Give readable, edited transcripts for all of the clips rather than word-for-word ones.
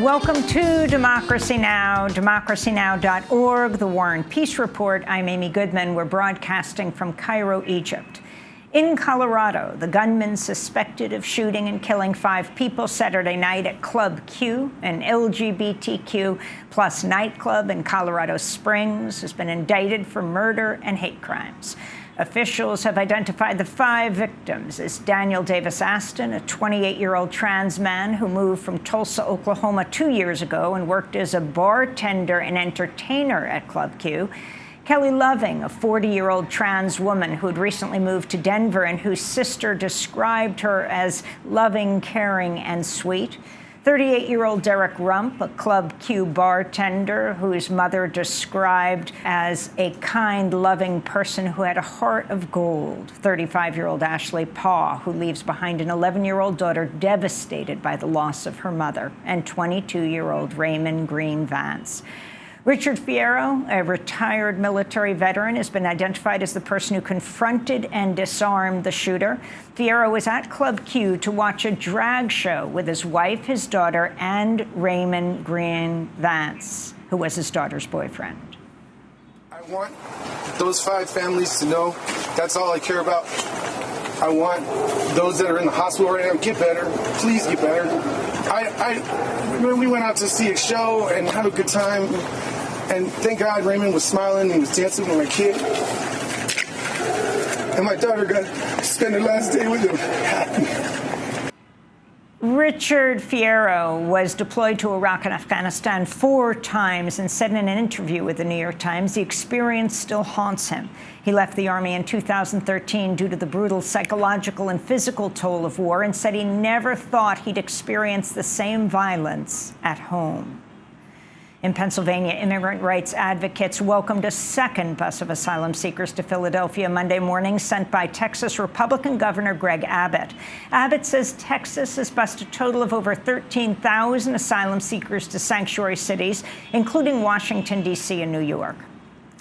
Welcome to Democracy Now!, democracynow.org, the War and Peace Report. I'm Amy Goodman. We're broadcasting from Cairo, Egypt. In Colorado, the gunman suspected of shooting and killing 5 people Saturday night at Club Q, an LGBTQ plus nightclub in Colorado Springs, has been indicted for murder and hate crimes. Officials have identified the 5 victims as Daniel Davis Aston, a 28-year-old trans man who moved from Tulsa, Oklahoma 2 years ago and worked as a bartender and entertainer at Club Q. Kelly Loving, a 40-year-old trans woman who had recently moved to Denver and whose sister described her as loving, caring, and sweet. 38-year-old Derek Rump, a Club Q bartender whose mother described as a kind, loving person who had a heart of gold. 35-year-old Ashley Paugh, who leaves behind an 11-year-old daughter devastated by the loss of her mother. And 22-year-old Raymond Green Vance. Richard Fierro, a retired military veteran, has been identified as the person who confronted and disarmed the shooter. Fierro was at Club Q to watch a drag show with his wife, his daughter, and Raymond Green Vance, who was his daughter's boyfriend. I want those 5 families to know that's all I care about. I want those that are in the hospital right now, get better. Please get better. I remember we went out to see a show and have a good time. And thank God Raymond was smiling and was dancing with my kid. And my daughter got to spend her last day with him. Richard Fierro was deployed to Iraq and Afghanistan 4 times and said in an interview with the New York Times the experience still haunts him. He left the Army in 2013 due to the brutal psychological and physical toll of war and said he never thought he'd experience the same violence at home. In Pennsylvania, immigrant rights advocates welcomed a second bus of asylum seekers to Philadelphia Monday morning, sent by Texas Republican Governor Greg Abbott. Abbott says Texas has bused a total of over 13,000 asylum seekers to sanctuary cities, including Washington, D.C. and New York.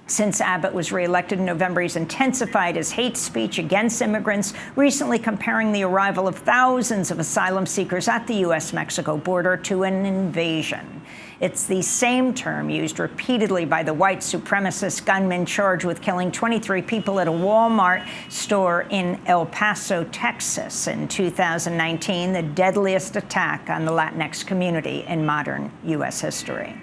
Since Abbott was reelected in November, he's intensified his hate speech against immigrants, recently comparing the arrival of thousands of asylum seekers at the U.S.-Mexico border to an invasion. It's the same term used repeatedly by the white supremacist gunman charged with killing 23 people at a Walmart store in El Paso, Texas in 2019, the deadliest attack on the Latinx community in modern U.S. history.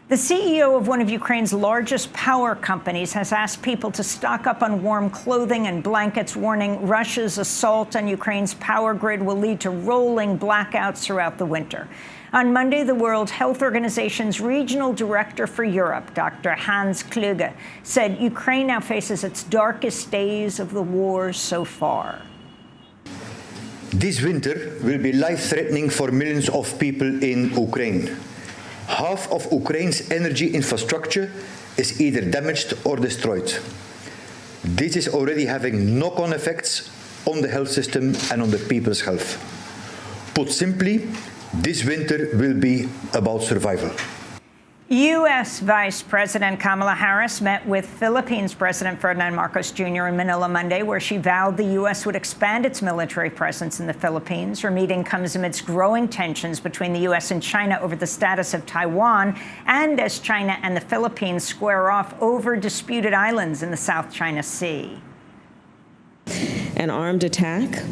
The CEO of one of Ukraine's largest power companies has asked people to stock up on warm clothing and blankets, warning Russia's assault on Ukraine's power grid will lead to rolling blackouts throughout the winter. On Monday, the World Health Organization's regional director for Europe, Dr. Hans Kluge, said Ukraine now faces its darkest days of the war so far. This winter will be life-threatening for millions of people in Ukraine. Half of Ukraine's energy infrastructure is either damaged or destroyed. This is already having knock-on effects on the health system and on the people's health. Put simply, this winter will be about survival. U.S. Vice President Kamala Harris met with Philippines President Ferdinand Marcos Jr. in Manila Monday, where she vowed the U.S. would expand its military presence in the Philippines. Her meeting comes amidst growing tensions between the U.S. and China over the status of Taiwan, and as China and the Philippines square off over disputed islands in the South China Sea. An armed attack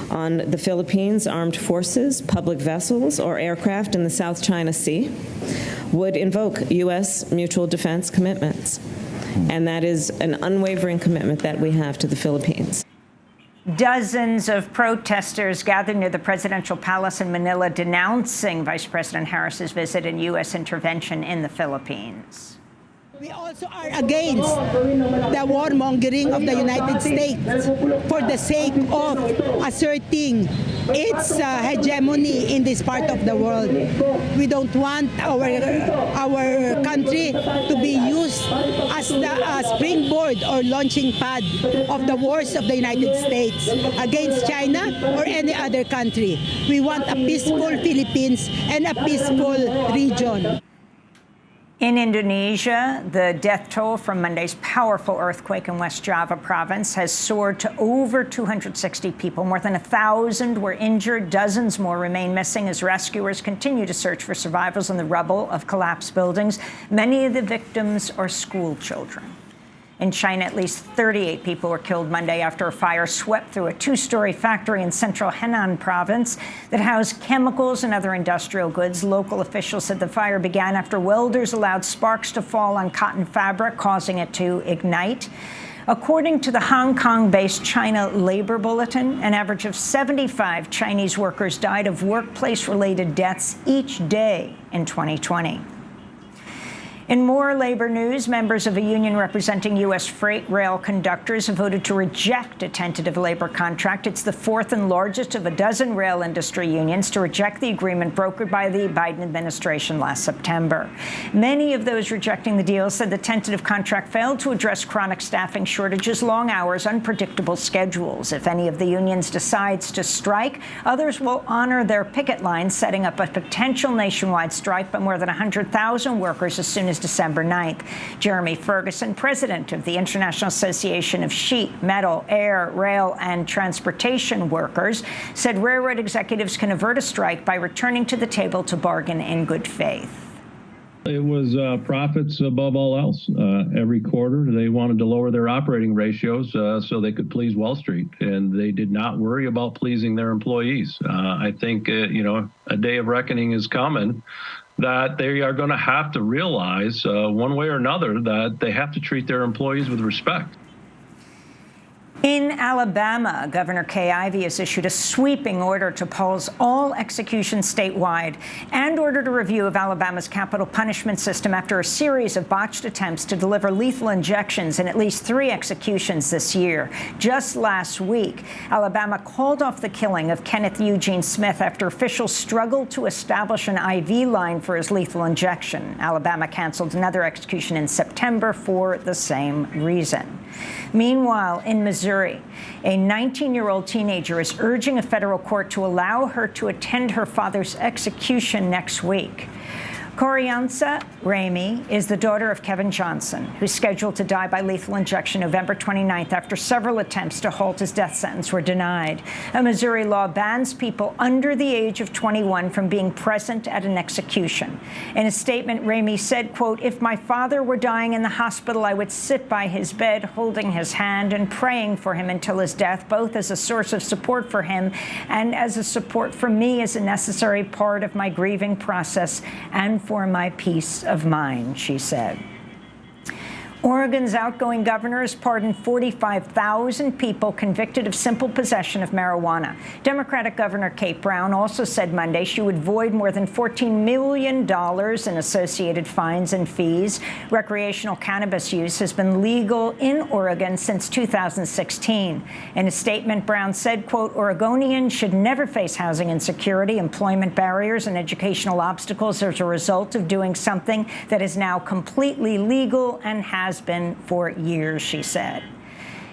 on the Philippines' armed forces, public vessels, or aircraft in the South China Sea would invoke U.S. mutual defense commitments. And that is an unwavering commitment that we have to the Philippines. Dozens of protesters gathered near the presidential palace in Manila denouncing Vice President Harris's visit and U.S. intervention in the Philippines. We also are against the warmongering of the United States for the sake of asserting its hegemony in this part of the world. We don't want our country to be used as a springboard or launching pad of the wars of the United States against China or any other country. We want a peaceful Philippines and a peaceful region. In Indonesia, the death toll from Monday's powerful earthquake in West Java province has soared to over 260 people. More than 1,000 were injured. Dozens more remain missing as rescuers continue to search for survivors in the rubble of collapsed buildings. Many of the victims are school children. In China, at least 38 people were killed Monday after a fire swept through a two-story factory in central Henan province that housed chemicals and other industrial goods. Local officials said the fire began after welders allowed sparks to fall on cotton fabric, causing it to ignite. According to the Hong Kong-based China Labor Bulletin, an average of 75 Chinese workers died of workplace-related deaths each day in 2020. In more labor news, members of a union representing U.S. freight rail conductors have voted to reject a tentative labor contract. It's the fourth and largest of a dozen rail industry unions to reject the agreement brokered by the Biden administration last September. Many of those rejecting the deal said the tentative contract failed to address chronic staffing shortages, long hours, unpredictable schedules. If any of the unions decides to strike, others will honor their picket lines, setting up a potential nationwide strike by more than 100,000 workers as soon as December 9th. Jeremy Ferguson, president of the International Association of Sheet, Metal, Air, Rail, and Transportation Workers, said railroad executives can avert a strike by returning to the table to bargain in good faith. It was profits above all else. Every quarter, they wanted to lower their operating ratios so they could please Wall Street, and they did not worry about pleasing their employees. I think, a day of reckoning is coming, that they are going to have to realize one way or another that they have to treat their employees with respect. In Alabama, Governor Kay Ivey has issued a sweeping order to pause all executions statewide and ordered a review of Alabama's capital punishment system after a series of botched attempts to deliver lethal injections in at least 3 executions this year. Just last week, Alabama called off the killing of Kenneth Eugene Smith after officials struggled to establish an IV line for his lethal injection. Alabama canceled another execution in September for the same reason. Meanwhile, in Missouri, a 19-year-old teenager is urging a federal court to allow her to attend her father's execution next week. Corianza Ramey is the daughter of Kevin Johnson, who's scheduled to die by lethal injection November 29th after several attempts to halt his death sentence were denied. A Missouri law bans people under the age of 21 from being present at an execution. In a statement, Ramey said, quote, "If my father were dying in the hospital, I would sit by his bed, holding his hand and praying for him until his death, both as a source of support for him and as a support for me as a necessary part of my grieving process and for my peace of mind," she said. Oregon's outgoing governor has pardoned 45,000 people convicted of simple possession of marijuana. Democratic Governor Kate Brown also said Monday she would void more than $14 million in associated fines and fees. Recreational cannabis use has been legal in Oregon since 2016. In a statement, Brown said, quote, "Oregonians should never face housing insecurity, employment barriers, and educational obstacles as a result of doing something that is now completely legal and has been for years," she said.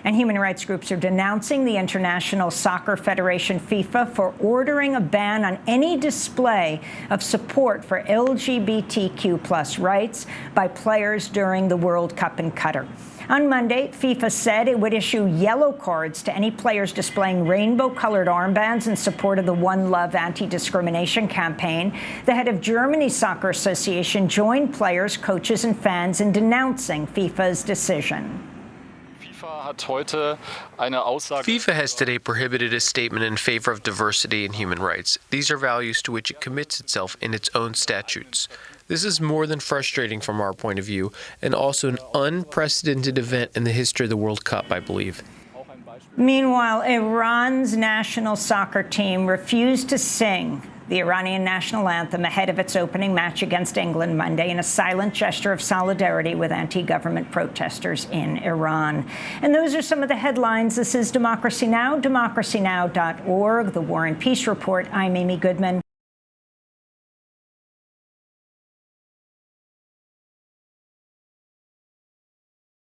And human rights groups are denouncing the International Soccer Federation, FIFA, for ordering a ban on any display of support for LGBTQ+ rights by players during the World Cup in Qatar. On Monday, FIFA said it would issue yellow cards to any players displaying rainbow-colored armbands in support of the One Love anti-discrimination campaign. The head of Germany's Soccer Association joined players, coaches, and fans in denouncing FIFA's decision. FIFA has today prohibited a statement in favor of diversity and human rights. These are values to which it commits itself in its own statutes. This is more than frustrating from our point of view, and also an unprecedented event in the history of the World Cup, I believe. Meanwhile, Iran's national soccer team refused to sing the Iranian national anthem ahead of its opening match against England Monday in a silent gesture of solidarity with anti-government protesters in Iran. And those are some of the headlines. This is Democracy Now!, democracynow.org, The War and Peace Report. I'm Amy Goodman.